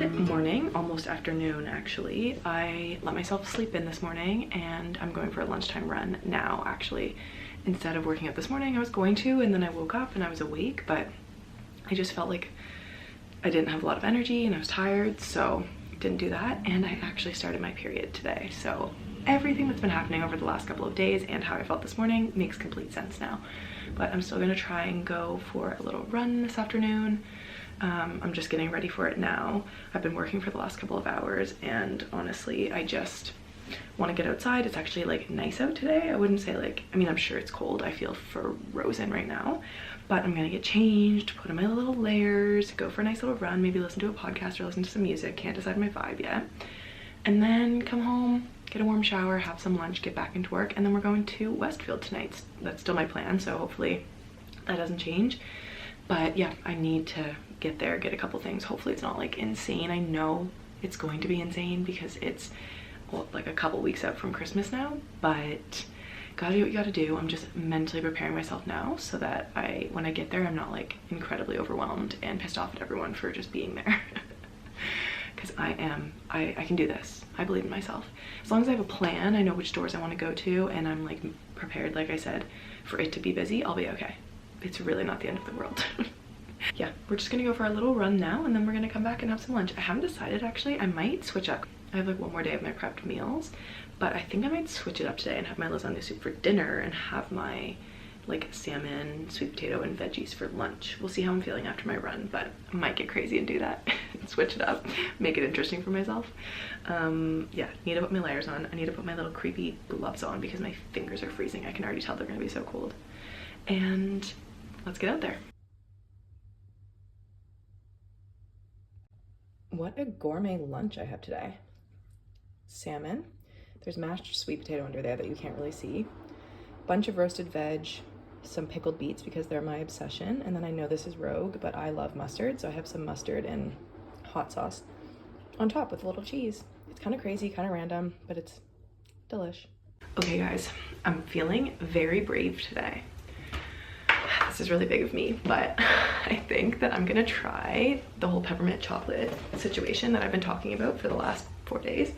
Good morning, almost afternoon actually. I let myself sleep in this morning and I'm going for a lunchtime run now actually. Instead of working out this morning, I was going to, and then I woke up and I was awake, but I just felt like I didn't have a lot of energy and I was tired, so didn't do that. And I actually started my period today. So everything that's been happening over the last couple of days and how I felt this morning makes complete sense now. But I'm still gonna try and go for a little run this afternoon. I'm just getting ready for it now. I've been working for the last couple of hours and honestly, I just want to get outside. It's actually like nice out today. I wouldn't say like, I mean, I'm sure it's cold. I feel frozen right now, but I'm gonna get changed, put on my little layers, go for a nice little run, maybe listen to a podcast or listen to some music. Can't decide my vibe yet. And then come home, get a warm shower, have some lunch, get back into work, and then we're going to Westfield tonight. That's still my plan, so hopefully that doesn't change. But yeah, I need to get there, get a couple things. Hopefully it's not like insane. I know it's going to be insane because it's like a couple weeks out from Christmas now, but gotta do what you gotta do. I'm just mentally preparing myself now so that when I get there, I'm not like incredibly overwhelmed and pissed off at everyone for just being there. Because I can do this. I believe in myself. As long as I have a plan, I know which stores I want to go to, and I'm like prepared, like I said, for it to be busy, I'll be okay. It's really not the end of the world. Yeah, we're just gonna go for a little run now, and then we're gonna come back and have some lunch. I haven't decided actually. I might switch up. I have like one more day of my prepped meals, but I think I might switch it up today and have my lasagna soup for dinner and have my like salmon, sweet potato, and veggies for lunch. We'll see how I'm feeling after my run, but I might get crazy and do that. Switch it up, make it interesting for myself. Yeah, need to put my layers on. I need to put my little creepy gloves on because my fingers are freezing. I can already tell they're gonna be so cold. And let's get out there. What a gourmet lunch I have today. Salmon. There's mashed sweet potato under there that you can't really see. Bunch of roasted veg, some pickled beets because they're my obsession. And then I know this is rogue, but I love mustard. So I have some mustard and hot sauce on top with a little cheese. It's kind of crazy, kind of random, but it's delish. Okay guys, I'm feeling very brave today. This is really big of me, but I think that I'm gonna try the whole peppermint chocolate situation that I've been talking about for the last 4 days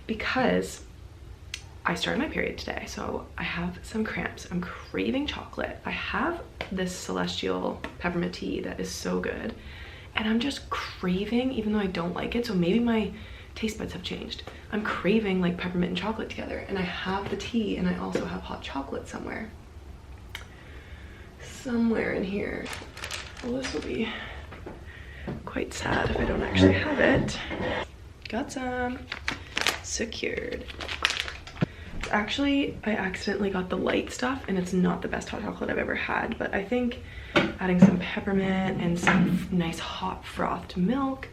because I started my period today, so I have some cramps. I'm craving chocolate. I have this celestial peppermint tea that is so good, and I'm just craving, even though I don't like it, so maybe my taste buds have changed. I'm craving like peppermint and chocolate together, and I have the tea and I also have hot chocolate somewhere in here. Well, this will be quite sad if I don't actually have it. Got some. Secured. Actually, I accidentally got the light stuff and it's not the best hot chocolate I've ever had, but I think adding some peppermint and some nice hot frothed milk,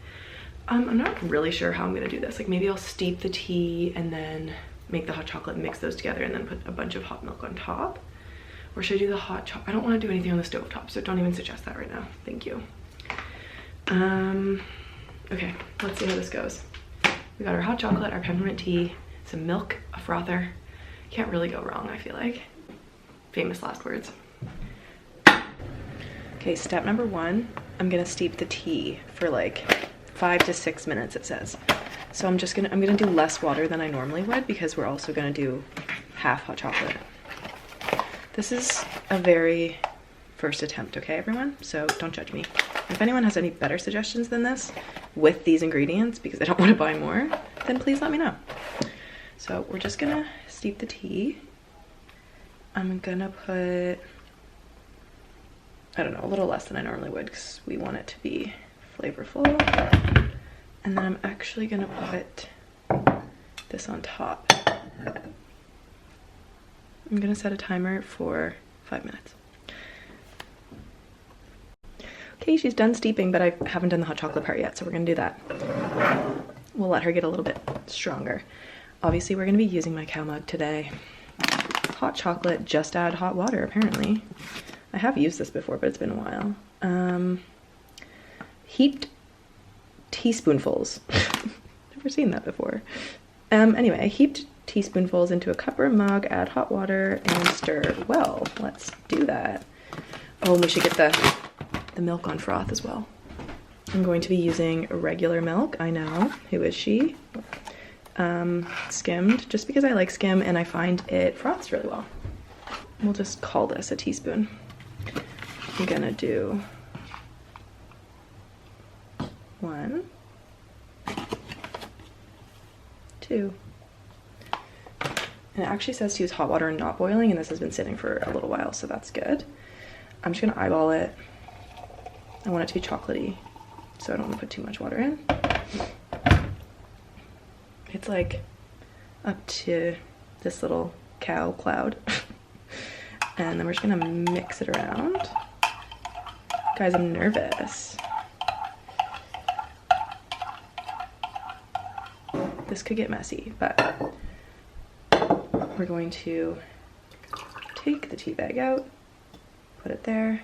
I'm not really sure how I'm gonna do this. Like maybe I'll steep the tea and then make the hot chocolate, mix those together, and then put a bunch of hot milk on top. Or should I do the hot chocolate? I don't want to do anything on the stove top, so don't even suggest that right now. Thank you. Okay, let's see how this goes. We got our hot chocolate, our peppermint tea, some milk, a frother. Can't really go wrong, I feel like. Famous last words. Okay, step number 1, I'm gonna steep the tea for like 5 to 6 minutes, it says. So I'm gonna do less water than I normally would because we're also gonna do half hot chocolate. This is a very first attempt, okay, everyone? So don't judge me. If anyone has any better suggestions than this with these ingredients, because I don't want to buy more, then please let me know. So we're just gonna steep the tea. I'm gonna put, I don't know, a little less than I normally would because we want it to be flavorful. And then I'm actually gonna put this on top. I'm gonna set a timer for 5 minutes. Okay, she's done steeping, but I haven't done the hot chocolate part yet, so we're gonna do that. We'll let her get a little bit stronger. Obviously, we're gonna be using my cow mug today. Hot chocolate, just add hot water, apparently. I have used this before, but it's been a while. Heaped teaspoonfuls. Never seen that before. Anyway, heaped teaspoonfuls into a cup or a mug, add hot water, and stir. Well, let's do that. Oh, and we should get the milk on froth as well. I'm going to be using regular milk. I know, who is she? Skimmed, just because I like skim and I find it froths really well. We'll just call this a teaspoon. I'm gonna do 1, 2. And it actually says to use hot water and not boiling, and this has been sitting for a little while, so that's good. I'm just gonna eyeball it. I want it to be chocolatey, so I don't want to put too much water in. It's like up to this little cow cloud. And then we're just gonna mix it around. Guys, I'm nervous. This could get messy, but we're going to take the tea bag out, put it there.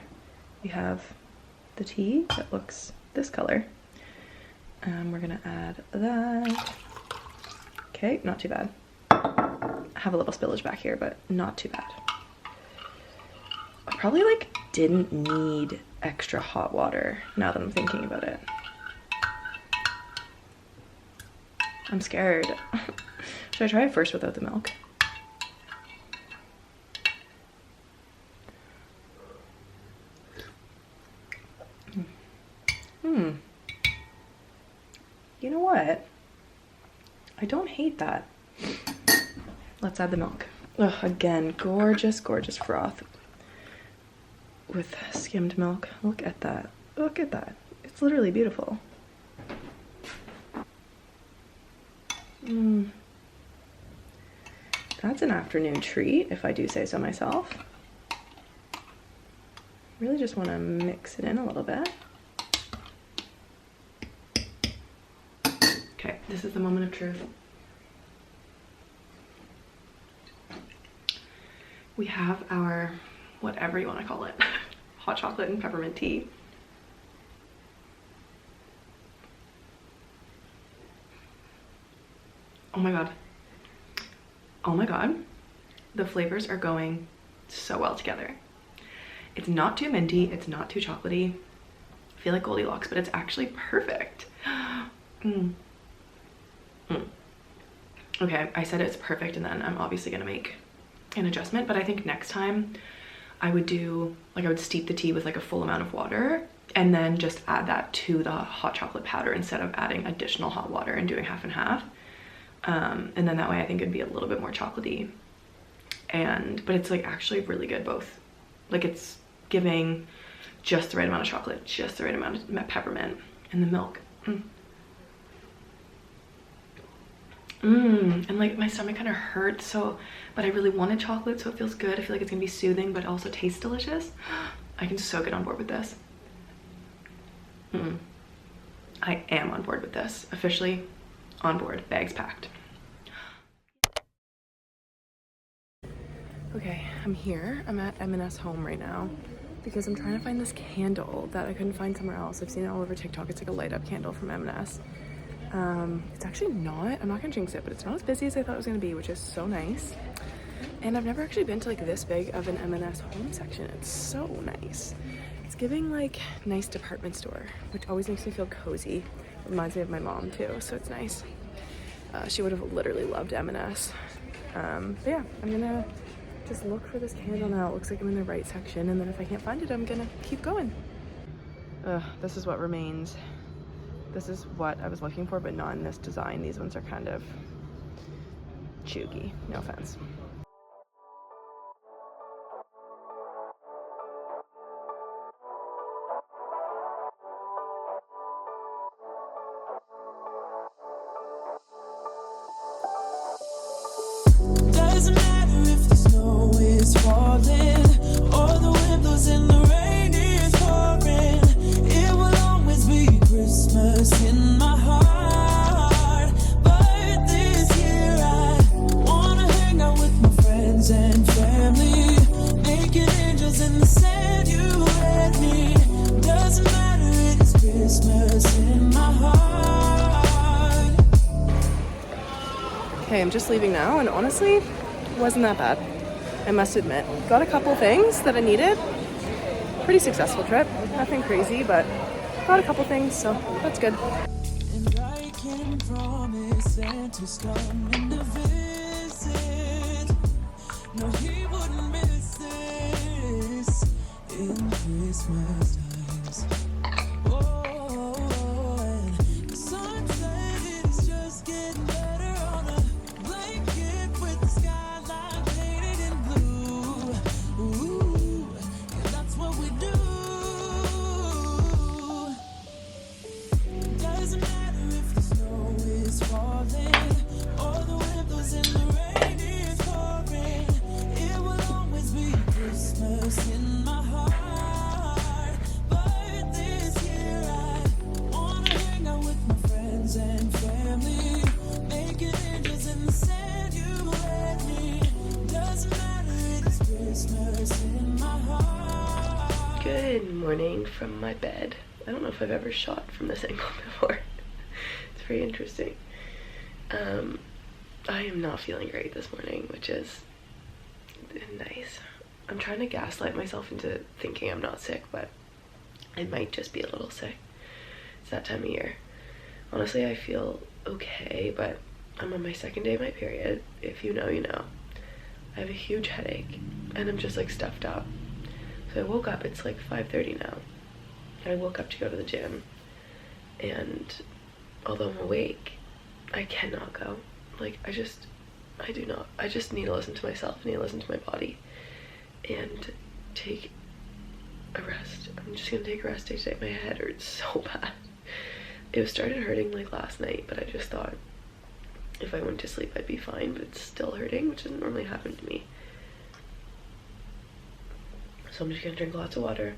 We have the tea that looks this color. And we're gonna add that. Okay, not too bad. I have a little spillage back here, but not too bad. I probably like didn't need extra hot water now that I'm thinking about it. I'm scared. Should I try it first without the milk? You know what? I don't hate that. Let's add the milk. Ugh, again, gorgeous, gorgeous froth with skimmed milk. Look at that. Look at that. It's literally beautiful. That's an afternoon treat, if I do say so myself. Really just want to mix it in a little bit. Okay, this is the moment of truth. We have our, whatever you want to call it, hot chocolate and peppermint tea. Oh my god. Oh my god. The flavors are going so well together. It's not too minty, it's not too chocolatey. I feel like Goldilocks, but it's actually perfect. Okay, I said it's perfect, and then I'm obviously gonna make an adjustment, but I think next time I would do, like, I would steep the tea with like a full amount of water and then just add that to the hot chocolate powder instead of adding additional hot water and doing half and half. And then that way I think it'd be a little bit more chocolatey, but it's like actually really good both. Like, it's giving just the right amount of chocolate, just the right amount of peppermint, and the milk. And like my stomach kind of hurts, so, but I really wanted chocolate, so it feels good. I feel like it's gonna be soothing, but it also tastes delicious. I can so get on board with this. I am on board with this. Officially on board, bags packed. Okay, I'm here. I'm at M&S home right now because I'm trying to find this candle that I couldn't find somewhere else. I've seen it all over TikTok. It's like a light up candle from M&S. It's actually not, I'm not gonna jinx it, but it's not as busy as I thought it was gonna be, which is so nice. And I've never actually been to like this big of an M&S home section. It's so nice. It's giving like nice department store, which always makes me feel cozy. It reminds me of my mom too, so it's nice. She would have literally loved M&S. But yeah, I'm gonna just look for this candle now. It looks like I'm in the right section, and then if I can't find it, I'm gonna keep going. This is what remains. This is what I was looking for, but not in this design. These ones are kind of chuggy, no offense. Doesn't matter if the snow is falling or the wind blows and the rain is pouring. It will always be Christmas in my heart. But this year I wanna hang out with my friends and family, making angels in the sand, you and me. Doesn't matter, it is Christmas in my heart. Okay, I'm just leaving now, and honestly, it wasn't that bad, I must admit. Got a couple things that I needed. Pretty successful trip, nothing crazy, but got a couple things, so that's good. And I can promise Santa's coming to visit. No, he wouldn't miss this in Christmas times. Oh, and the sunset is just getting better on a blanket with the skyline painted in blue. Ooh, and that's what we do. Doesn't matter if the snow is falling or the wind blows and the rain is pouring. It will always be Christmas in my heart. But this year I wanna hang out with my friends and family, making angels in the sand. You and me. Doesn't matter, it's Christmas in my heart. Good morning from my bed. I don't know if I've ever shot from this angle before. It's very interesting. I am not feeling great this morning, which is nice. I'm trying to gaslight myself into thinking I'm not sick, but I might just be a little sick. It's that time of year. Honestly, I feel okay, but I'm on my second day of my period. If you know, you know. I have a huge headache, and I'm just like stuffed up. So I woke up, it's like 5:30 now. I woke up to go to the gym, and although I'm awake, I cannot go. Like, I just need to listen to myself. I need to listen to my body and take a rest. I'm just gonna take a rest day today. My head hurts so bad. It started hurting like last night, but I just thought if I went to sleep I'd be fine, but it's still hurting, which doesn't normally happen to me. So I'm just gonna drink lots of water.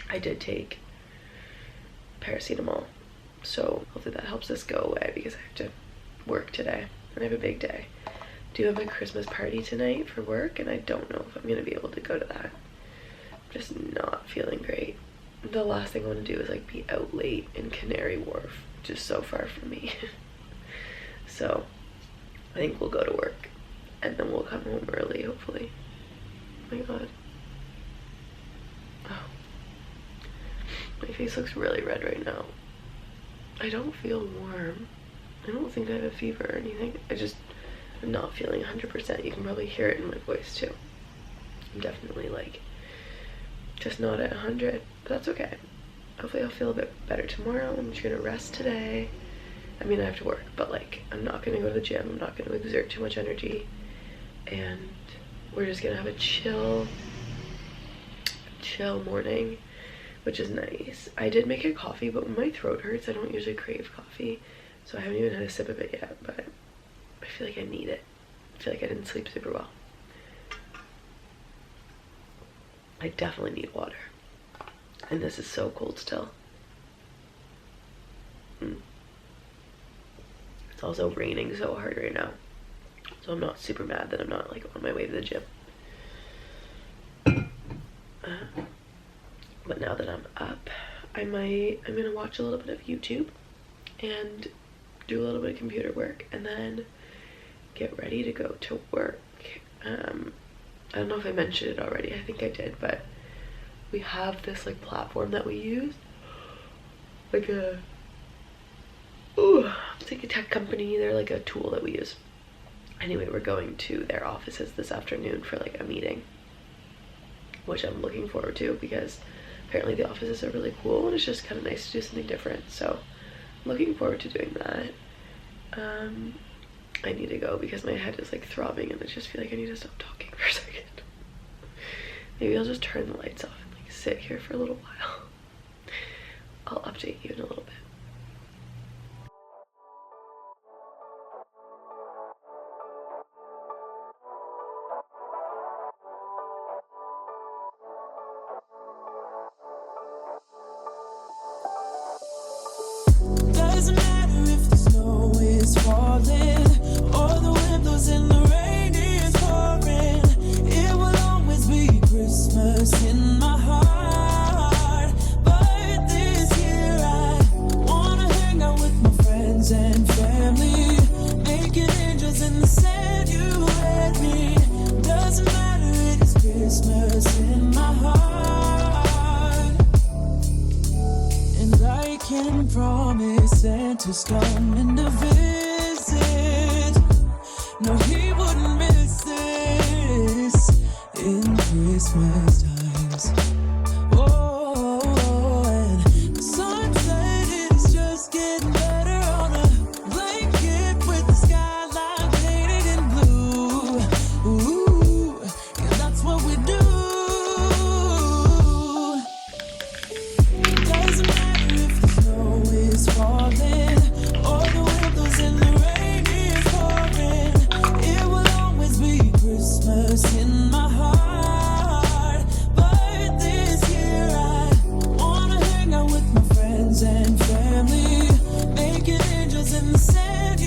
I did take paracetamol, so hopefully that helps this go away because I have to work today and I have a big day. I do have a Christmas party tonight for work, and I don't know if I'm gonna be able to go to that. I'm just not feeling great. The last thing I want to do is like be out late in Canary Wharf, which is so far from me. So I think we'll go to work and then we'll come home early, hopefully. Oh my god. Oh. My face looks really red right now. I don't feel warm. I don't think I have a fever or anything. I'm not feeling 100%. You can probably hear it in my voice too. I'm definitely like just not at 100, but that's okay. Hopefully I'll feel a bit better tomorrow. I'm just gonna rest today. I mean, I have to work, but like I'm not gonna go to the gym. I'm not gonna exert too much energy, and we're just gonna have a chill morning, which is nice. I did make a coffee, but when my throat hurts, I don't usually crave coffee, so I haven't even had a sip of it yet, but I feel like I need it. I feel like I didn't sleep super well. I definitely need water, and this is so cold still. It's also raining so hard right now, so I'm not super mad that I'm not like on my way to the gym. But now that I'm up, I'm gonna watch a little bit of YouTube and do a little bit of computer work, and then get ready to go to work. I don't know if I mentioned it already. I think I did, but we have this like platform that we use, like a it's like a tech company. They're like a tool that we use. Anyway, we're going to their offices this afternoon for like a meeting, which I'm looking forward to because apparently the offices are really cool and it's just kind of nice to do something different. So I'm looking forward to doing that. I need to go because my head is like throbbing and I just feel like I need to stop talking for a second. Maybe I'll just turn the lights off and like sit here for a little while. I'll update you in a little bit. Doesn't matter if the snow is falling or the wind blows and the rain is pouring. It will always be Christmas in my heart. But this year I Santa's coming to visit. No, he wouldn't miss this in Christmas times. Oh, and the sunset is just getting better on a blanket with the skyline painted in blue. Ooh, yeah, that's what we do. Doesn't matter if the snow is falling or the windows in the rain is pouring. It will always be Christmas in my heart. But this year I wanna hang out with my friends and family, making angels in the sand.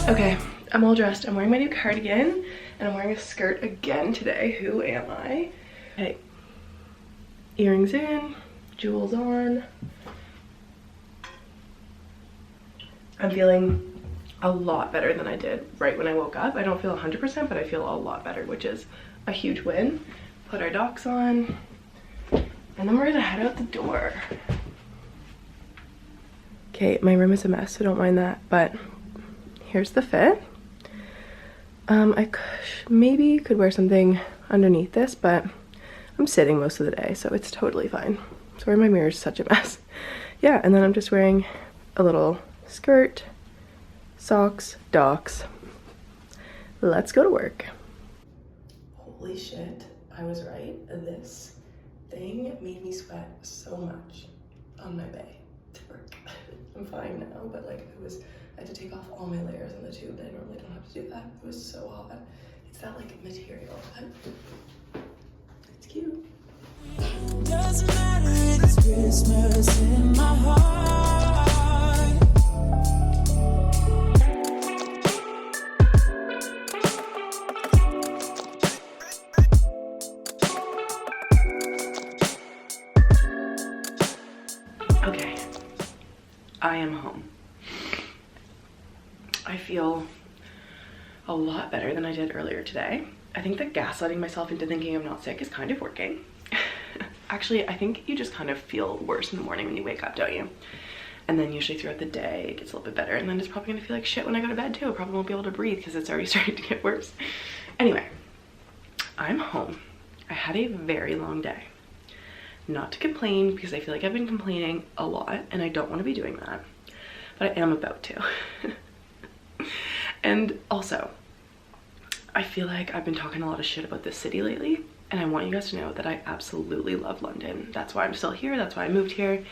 Okay, I'm all dressed. I'm wearing my new cardigan and I'm wearing a skirt again today. Who am I? Okay, earrings in, jewels on. I'm feeling a lot better than I did right when I woke up. I don't feel 100%, but I feel a lot better, which is a huge win. Put our docs on, and then we're gonna head out the door. Okay, my room is a mess, so don't mind that, but here's the fit. I maybe could wear something underneath this, but I'm sitting most of the day, so it's totally fine. Sorry, my mirror is such a mess. Yeah, and then I'm just wearing a little skirt, socks, docs. Let's go to work. Holy shit, I was right. This thing made me sweat so much on my way to work. I'm fine now, but like I had to take off all my layers on the tube and I normally don't have to do that. It was so hot. It's that like material, but it's cute. Doesn't matter, it's Christmas in my heart. Okay, I am home. I feel a lot better than I did earlier today. I think that gaslighting myself into thinking I'm not sick is kind of working. Actually, I think you just kind of feel worse in the morning when you wake up, don't you? And then usually throughout the day it gets a little bit better, and then it's probably gonna feel like shit when I go to bed too. I probably won't be able to breathe because it's already starting to get worse. Anyway, I'm home. I had a very long day. Not to complain, because I feel like I've been complaining a lot and I don't want to be doing that, but I am about to. And also, I feel like I've been talking a lot of shit about this city lately, and I want you guys to know that I absolutely love London. That's why I'm still here. That's why I moved here.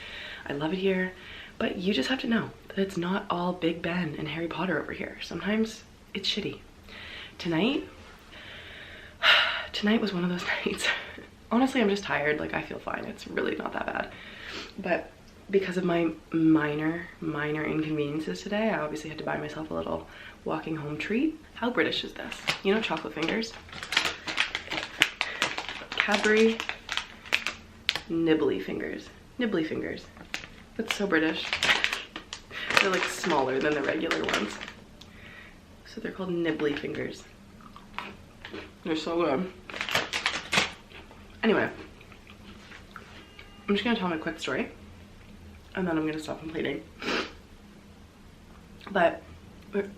I love it here. But you just have to know that it's not all Big Ben and Harry Potter over here. Sometimes it's shitty. Tonight was one of those nights. Honestly, I'm just tired. Like, I feel fine. It's really not that bad. But because of my minor inconveniences today, I obviously had to buy myself a little walking home treat. How British is this? You know, chocolate fingers? Cadbury nibbly fingers. Nibbly fingers. That's so British. They're like smaller than the regular ones. So they're called nibbly fingers. They're so good. Anyway, I'm just gonna tell my quick story and then I'm gonna stop complaining. But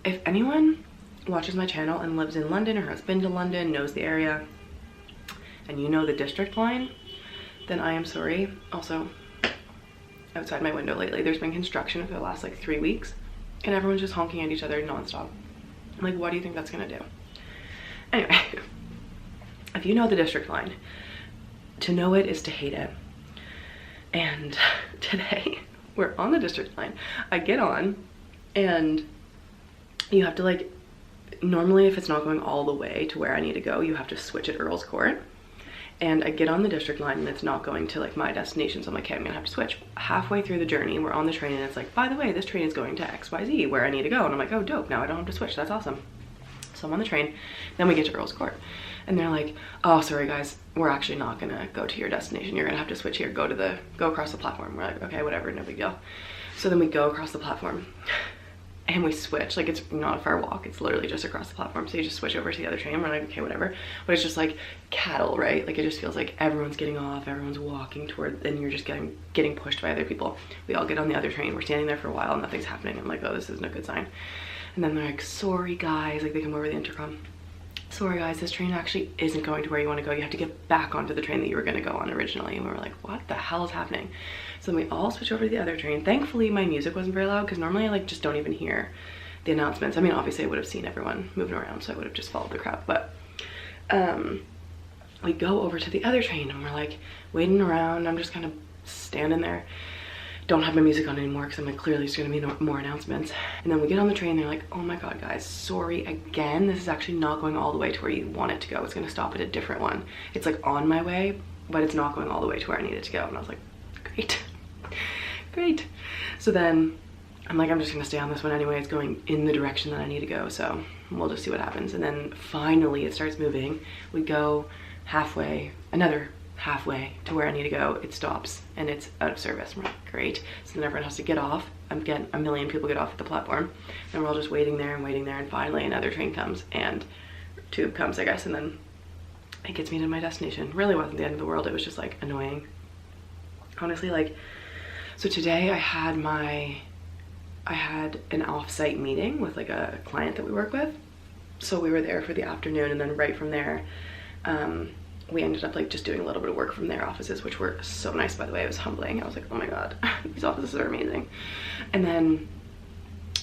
if anyone watches my channel and lives in London or has been to London, knows the area, and you know the district line, then I am sorry. Also, outside my window lately, there's been construction for the last like 3 weeks and everyone's just honking at each other nonstop. I'm like, what do you think that's gonna do? Anyway, if you know the district line, to know it is to hate it. And today we're on the district line. I get on and you have to like, normally if it's not going all the way to where I need to go, you have to switch at Earl's Court. And I get on the district line and it's not going to like my destination. So I'm like, okay, I'm gonna have to switch. Halfway through the journey, we're on the train and it's like, by the way, this train is going to XYZ where I need to go. And I'm like, oh dope, now I don't have to switch, that's awesome. So I'm on the train, then we get to Earl's Court. And they're like, oh, sorry guys, we're actually not gonna go to your destination. You're gonna have to switch here, go across the platform. We're like, okay, whatever, no big deal. So then we go across the platform and we switch. Like, it's not a far walk, it's literally just across the platform, so you just switch over to the other train. We're like, okay, whatever. But it's just like cattle, right? Like, it just feels like everyone's getting off, everyone's walking toward, and you're just getting pushed by other people. We all get on the other train, we're standing there for a while, nothing's happening. I'm like, oh, this isn't a good sign. And then they're like, sorry guys, like they come over the intercom, sorry guys, this train actually isn't going to where you want to go. You have to get back onto the train that you were going to go on originally. And we were like, what the hell is happening? So then we all switch over to the other train. Thankfully my music wasn't very loud, because normally I like just don't even hear the announcements. I mean, obviously I would have seen everyone moving around, so I would have just followed the crowd. But we go over to the other train and we're like waiting around. I'm just kind of standing there, don't have my music on anymore, because I'm like, clearly there's gonna be more announcements. And then we get on the train, they're like, oh my god guys, sorry again, this is actually not going all the way to where you want it to go. It's gonna stop at a different one. It's like on my way, but it's not going all the way to where I need it to go. And I was like, great. Great. So then I'm like, I'm just gonna stay on this one anyway. It's going in the direction that I need to go, so we'll just see what happens. And then finally it starts moving. We go halfway, another halfway to where I need to go, it stops and it's out of service. We're like, great. So then everyone has to get off. Again, a million people get off at the platform, and we're all just waiting there, and finally another train comes, and tube comes, I guess, and then it gets me to my destination. Really wasn't the end of the world, it was just like annoying. Honestly, like, so today I had an off-site meeting with like a client that we work with. So we were there for the afternoon, and then right from there, we ended up like just doing a little bit of work from their offices, which were so nice, by the way. It was humbling. I was like, oh my god, these offices are amazing. And then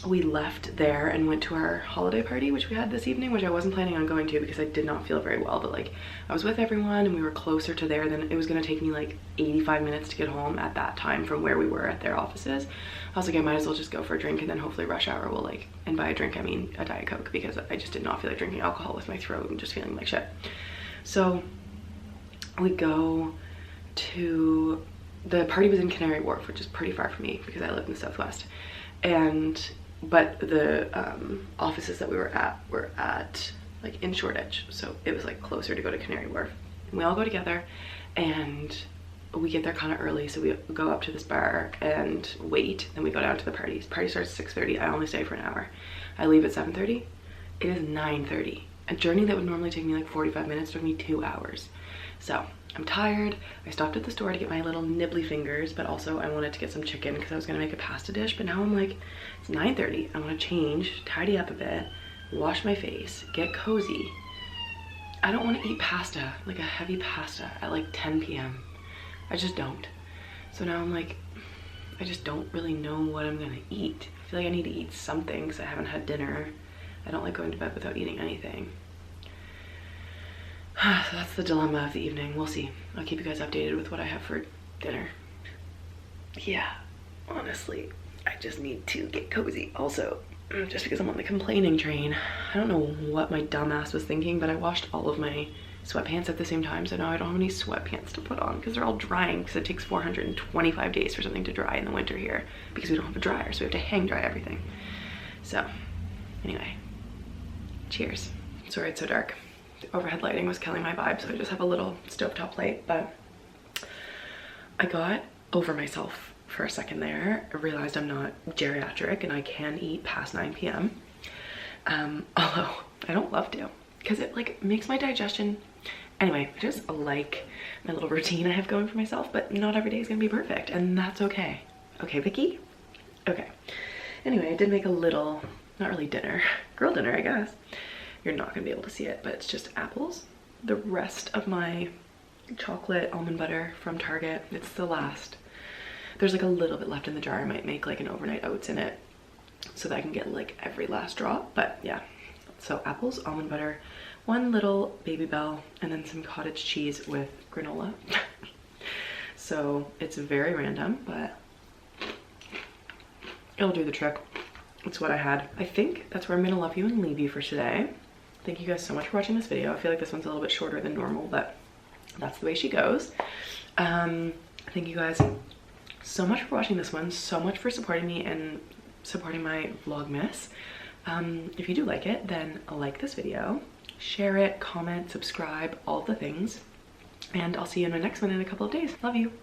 we left there and went to our holiday party, which we had this evening, which I wasn't planning on going to because I did not feel very well, but like I was with everyone and we were closer to there than it was going to take me like 85 minutes to get home at that time from where we were at their offices. I was like, I might as well just go for a drink, and then hopefully rush hour will like, and by a drink I mean a Diet Coke, because I just did not feel like drinking alcohol with my throat and just feeling like shit. So we go to, the party was in Canary Wharf, which is pretty far from me because I live in the Southwest, but the offices that we were at like in Shoreditch, so it was like closer to go to Canary Wharf. And we all go together and we get there kind of early, so we go up to this bar and wait, then we go down to the party. Party starts at 6:30. I only stay for an hour. I leave at 7:30. It is 9:30. A journey that would normally take me like 45 minutes took me 2 hours. So I'm tired. I stopped at the store to get my little nibbly fingers, but also I wanted to get some chicken because I was gonna make a pasta dish. But now I'm like, it's 9:30. I want to change, tidy up a bit, wash my face, get cozy. I don't want to eat pasta, like a heavy pasta at like 10 p.m. I just don't. So now I'm like, I just don't really know what I'm gonna eat. I feel like I need to eat something because I haven't had dinner. I don't like going to bed without eating anything. So that's the dilemma of the evening. We'll see. I'll keep you guys updated with what I have for dinner. Yeah, honestly, I just need to get cozy. Also, just because I'm on the complaining train, I don't know what my dumbass was thinking, but I washed all of my sweatpants at the same time, so now I don't have any sweatpants to put on because they're all drying, because it takes 425 days for something to dry in the winter here because we don't have a dryer, so we have to hang dry everything. So anyway, cheers. Sorry it's so dark. The overhead lighting was killing my vibe, so I just have a little stovetop light. But I got over myself for a second there. I realized I'm not geriatric and I can eat past 9 p.m. Although I don't love to, because it like makes my digestion. Anyway, I just like my little routine I have going for myself, but not every day is gonna be perfect, and that's okay. Okay, Vicky? Okay. Anyway, I did make a little, not really dinner, girl dinner, I guess. You're not gonna be able to see it, but it's just apples. The rest of my chocolate almond butter from Target, it's the last. There's like a little bit left in the jar. I might make like an overnight oats in it so that I can get like every last drop, but yeah. So apples, almond butter, one little Baby Bell, and then some cottage cheese with granola. So it's very random, but it'll do the trick. It's what I had. I think that's where I'm gonna love you and leave you for today. Thank you guys so much for watching this video. I feel like this one's a little bit shorter than normal, but that's the way she goes. Thank you guys so much for watching this one, so much for supporting me and supporting my Vlogmas. If you do like it, then like this video, share it, comment, subscribe, all the things, and I'll see you in my next one in a couple of days. Love you.